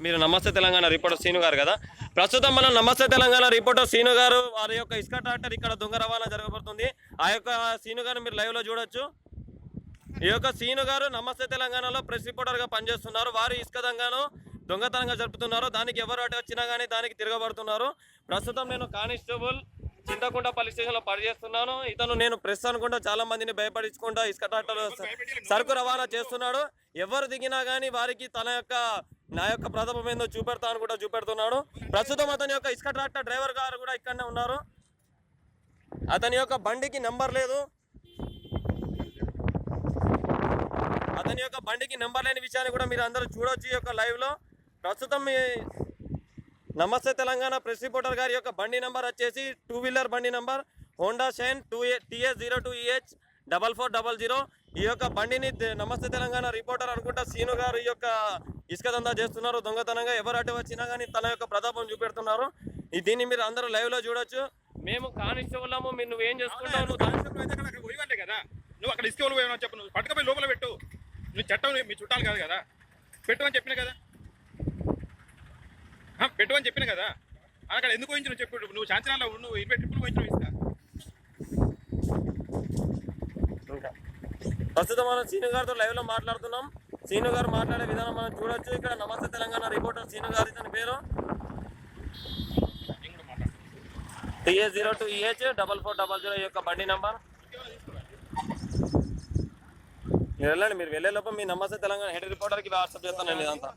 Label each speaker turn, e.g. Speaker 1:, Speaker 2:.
Speaker 1: మీరు నమస్తే Telangana reporter scene గారు కదా. ప్రస్తుతం మనం నమస్తే తెలంగాణ రిపోర్టర్ సీను గారు వారి యొక్క ఇసుక ట్రాక్టర్ ఇక్కడ దొంగ రవాణా జరగబడుతుంది. ఆ యొక్క సీను గారు మీరు లైవ్ లో చూడొచ్చు. ఈ యొక్క సీను గారు నమస్తే తెలంగాణలో ప్రెస్ రిపోర్టర్ గా పనిచేస్తున్నారు. వారు ఇసుక దొంగతనంగా జరుపుతున్నారు. దానికి ఎవరు అటు వచ్చినా కానీ దానికి తిరగబడుతున్నారు. ప్రస్తుతం నేను కానిస్టేబుల్ చింతకుంట స్టేషన్ లో పనిచేస్తున్నాను. ఇతను నేను ప్రెస్ అనుకుంటా చాలా మందిని భయపడించుకుంటా ఇసుక ట్రాక్టర్ సరుకు రవాణా చేస్తున్నాడు. ఎవరు దిగినా కానీ వారికి నా యొక్క ప్రతాపం ఏందో చూపెడతా అనుకుంటా చూపెడుతున్నాడు. ప్రస్తుతం అతని యొక్క ఇసుక ట్రాక్టర్ డ్రైవర్ గారు కూడా ఇక్కడనే ఉన్నారు. అతని యొక్క బండికి నెంబర్ లేదు. అతని యొక్క బండికి నెంబర్ లేని విషయాన్ని కూడా మీరు అందరూ చూడొచ్చు ఈ యొక్క లైవ్ లో. ప్రస్తుతం మీ నమస్తే తెలంగాణ ప్రెస్ రిపోర్టర్ గారి యొక్క బండి నెంబర్ వచ్చేసి 2 వీలర్ బండి నెంబర్ హోండా షైన్ TS02EH 4400. ఈ యొక్క బండిని నమస్తే తెలంగాణ రిపోర్టర్ అనుకుంటా సీను గారు ఈ యొక్క ఇసుక దందా చేస్తున్నారు దొంగతనంగా. ఎవరు అటు వచ్చినా కానీ తన యొక్క ప్రతాపం చూపెడుతున్నారు. దీన్ని మీరు అందరూ లైవ్ లో చూడొచ్చు. మేము కానిస్టేబుల్ము. మీరు నువ్వేం చేసుకుంటావు?
Speaker 2: నువ్వు అక్కడ ఇసుక చెప్పు, నువ్వు పట్టుకపోయి లోపల పెట్టు. నువ్వు చట్టం మీ చుట్టాలు కాదు కదా, పెట్టమని చెప్పిన కదా, పెట్టమని చెప్పిన కదా. అక్కడ ఎందుకు పోయించి నువ్వు చెప్పు. నువ్వు శాంతినాల్లో నువ్వు 20 ట్రిప్పులు పోయించు ఇసుక.
Speaker 1: ప్రస్తుతం మనం సీను గారితో లైవ్ లో మాట్లాడుతున్నాం. సీను గారు మాట్లాడే విధానం మనం చూడొచ్చు. ఇక్కడ నమస్తే తెలంగాణ రిపోర్టర్ సీను గారు, ఇతని పేరు TS02EH 4400 యొక్క బండి నంబర్. మీరు వెళ్ళండి. మీరు వెళ్ళే లోపల మీ నమస్తే తెలంగాణ హెడ్ రిపోర్టర్ కి వాట్సాప్ చేస్తానండి ఇదంతా.